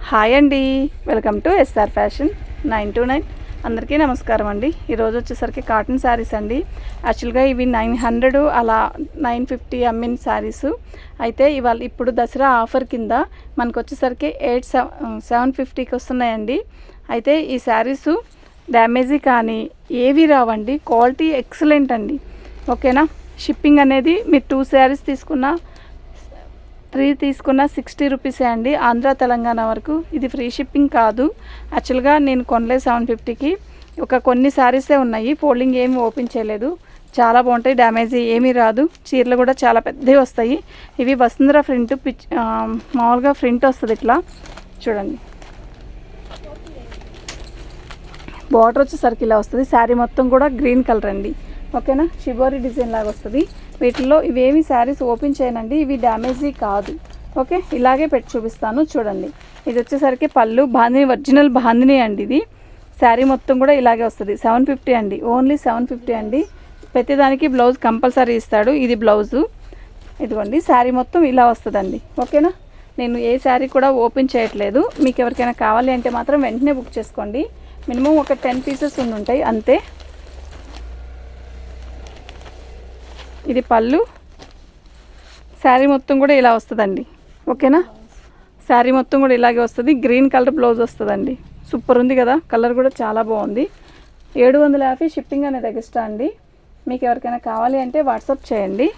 Hi అండి, welcome to SR fashion 929. అందరికీ నమస్కారం అండి. ఈరోజు వచ్చేసరికి కాటన్ శారీస్ అండి. యాక్చువల్గా ఇవి 900 అలా 950 అమ్మిన శారీస్ అయితే ఇవాళ ఇప్పుడు దసరా ఆఫర్ కింద మనకు వచ్చేసరికి 750కి వస్తున్నాయండి. అయితే ఈ శారీస్ డ్యామేజీ కానీ ఏవి రావండి, క్వాలిటీ ఎక్సలెంట్ అండి. ఓకేనా. షిప్పింగ్ అనేది మీరు 2 శారీస్ తీసుకున్నా 3 తీసుకున్న 60 రూపీసే అండి. ఆంధ్ర తెలంగాణ వరకు ఇది ఫ్రీ షిప్పింగ్ కాదు. యాక్చువల్గా నేను కొనలేదు 750కి. కొన్ని శారీసే ఉన్నాయి, ఫోల్డింగ్ ఏమి ఓపెన్ చేయలేదు. చాలా బాగుంటాయి, డ్యామేజీ ఏమీ రాదు. చీరలు కూడా చాలా పెద్దవి వస్తాయి. ఇవి వసుంధర ప్రింట్ మామూలుగా ప్రింట్ వస్తుంది ఇట్లా చూడండి. బార్డర్ వచ్చేసరికి ఇలా వస్తుంది. శారీ మొత్తం కూడా గ్రీన్ కలర్ అండి. ఓకేనా. షిబోరి డిజైన్ లాగా వస్తుంది. వీటిల్లో ఇవేమి శారీస్ ఓపెన్ చేయనండి, ఇవి డ్యామేజీ కాదు. ఓకే, ఇలాగే పెట్టి చూపిస్తాను చూడండి. ఇది వచ్చేసరికి పళ్ళు బాందిని, ఒరిజినల్ బాందిని అండి. ఇది శారీ మొత్తం కూడా ఇలాగే వస్తుంది. 750 అండి, ఓన్లీ 750 అండి. ప్రతిదానికి బ్లౌజ్ కంపల్సరీ ఇస్తాడు. ఇది బ్లౌజు ఇదిగోండి. శారీ మొత్తం ఇలా వస్తుందండి. ఓకేనా. నేను ఏ శారీ కూడా ఓపెన్ చేయట్లేదు. మీకు ఎవరికైనా కావాలి అంటే మాత్రం వెంటనే బుక్ చేసుకోండి. మినిమం ఒక 10 పీసెస్ ఉంటాయి అంతే. ఇది పళ్ళు, శారీ మొత్తం కూడా ఇలా వస్తుందండి. ఓకేనా. శారీ మొత్తం కూడా ఇలాగే వస్తుంది. గ్రీన్ కలర్ బ్లౌజ్ వస్తుందండి. సూపర్ ఉంది కదా, కలర్ కూడా చాలా బాగుంది. 750 షిప్పింగ్ అనేది ఎక్స్ట్రా అండి. మీకు ఎవరికైనా కావాలి అంటే వాట్సాప్ చేయండి.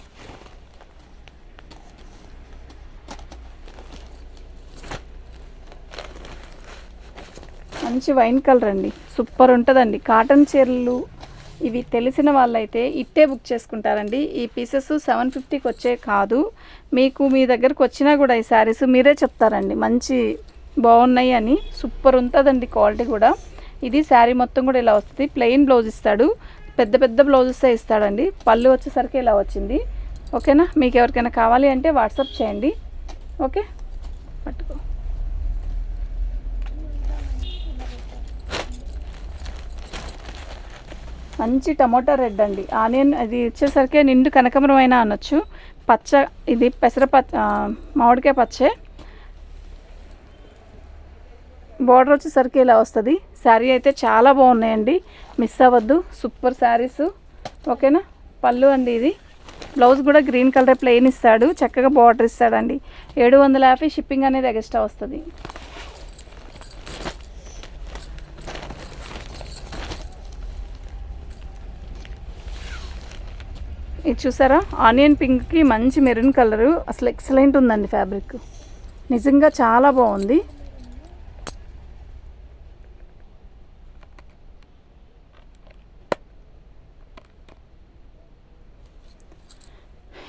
మంచి వైన్ కలర్ అండి, సూపర్ ఉంటుందండి. కాటన్ చీరలు ఇవి తెలిసిన వాళ్ళైతే ఇట్టే బుక్ చేసుకుంటారండి. ఈ పీసెస్ 750కి వచ్చే కాదు. మీకు మీ దగ్గరకు వచ్చినా కూడా ఈ శారీస్ మీరే చెప్తారండి మంచి బాగున్నాయి అని. సూపర్ ఉంటుందండి క్వాలిటీ కూడా. ఇది శారీ మొత్తం కూడా ఇలా వస్తుంది. ప్లెయిన్ బ్లౌజ్ ఇస్తాడు, పెద్ద పెద్ద బ్లౌజెస్ ఇస్తాడండి. పళ్ళు వచ్చేసరికి ఇలా వచ్చింది. ఓకేనా. మీకు ఎవరికైనా కావాలి అంటే వాట్సాప్ చేయండి. ఓకే, పట్టుకో. మంచి టమోటా రెడ్ అండి. ఆనియన్ అది వచ్చేసరికి నిండు కనకమరమైన అనొచ్చు. పచ్చ, ఇది పెసర మామిడికాయ పచ్చే. బార్డర్ వచ్చేసరికి ఇలా వస్తుంది. శారీ అయితే చాలా బాగున్నాయండి, మిస్ అవ్వద్దు. సూపర్ శారీస్. ఓకేనా. పళ్ళు అండి. ఇది బ్లౌజ్ కూడా గ్రీన్ కలర్ ప్లెయిన్ ఇస్తాడు, చక్కగా బార్డర్ ఇస్తాడండి. 750 షిప్పింగ్ అనేది ఎక్స్ట్రా వస్తుంది. ఇది చూసారా, ఆనియన్ పింక్కి మంచి మెరూన్ కలరు. అసలు ఎక్సలెంట్ ఉందండి ఫ్యాబ్రిక్, నిజంగా చాలా బాగుంది.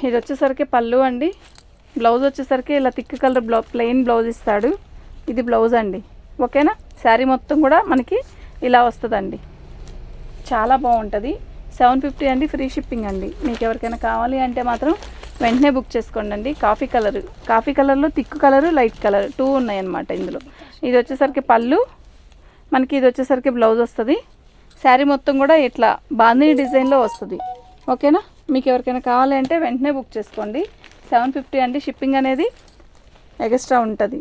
ఇది వచ్చేసరికి పళ్ళు అండి. బ్లౌజ్ వచ్చేసరికి ఇలా థిక్ కలర్ ప్లెయిన్ బ్లౌజ్ ఇస్తాడు. ఇది బ్లౌజ్ అండి. ఓకేనా. శారీ మొత్తం కూడా మనకి ఇలా వస్తుందండి, చాలా బాగుంటుంది. 750 అండి, ఫ్రీ షిప్పింగ్ అండి. మీకు ఎవరికైనా కావాలి అంటే మాత్రం వెంటనే బుక్ చేసుకోండి అండి. కాఫీ కలర్లో థిక్ కలరు, లైట్ కలర్ 2 ఉన్నాయన్నమాట ఇందులో. ఇది వచ్చేసరికి పళ్ళు మనకి, ఇది వచ్చేసరికి బ్లౌజ్ వస్తుంది. శారీ మొత్తం కూడా ఇట్లా బాందిని డిజైన్లో వస్తుంది. ఓకేనా. మీకు ఎవరికైనా కావాలి అంటే వెంటనే బుక్ చేసుకోండి. 750 అండి, షిప్పింగ్ అనేది ఎక్స్ట్రా ఉంటుంది.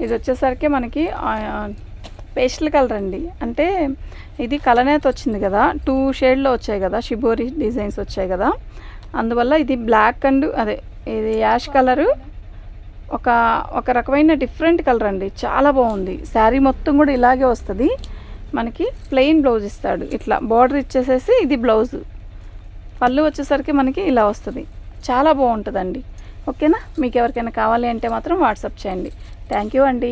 ఇది వచ్చేసరికి మనకి పేస్టల్ కలర్ అండి. అంటే ఇది కలనేత వచ్చింది కదా, 2 షేడ్లో వచ్చాయి కదా, షిబోరి డిజైన్స్ వచ్చాయి కదా, అందువల్ల ఇది బ్లాక్ అండ్ ఇది యాష్ కలరు. ఒక రకమైన డిఫరెంట్ కలర్ అండి, చాలా బాగుంది. శారీ మొత్తం కూడా ఇలాగే వస్తుంది. మనకి ప్లెయిన్ బ్లౌజ్ ఇస్తాడు, ఇట్లా బార్డర్ ఇచ్చేసేసి ఇది బ్లౌజ్. పళ్ళు వచ్చేసరికి మనకి ఇలా వస్తుంది, చాలా బాగుంటుందండి. ఓకేనా. మీకు ఎవరికైనా కావాలి అంటే మాత్రం వాట్సాప్ చేయండి. థ్యాంక్ యూ అండి.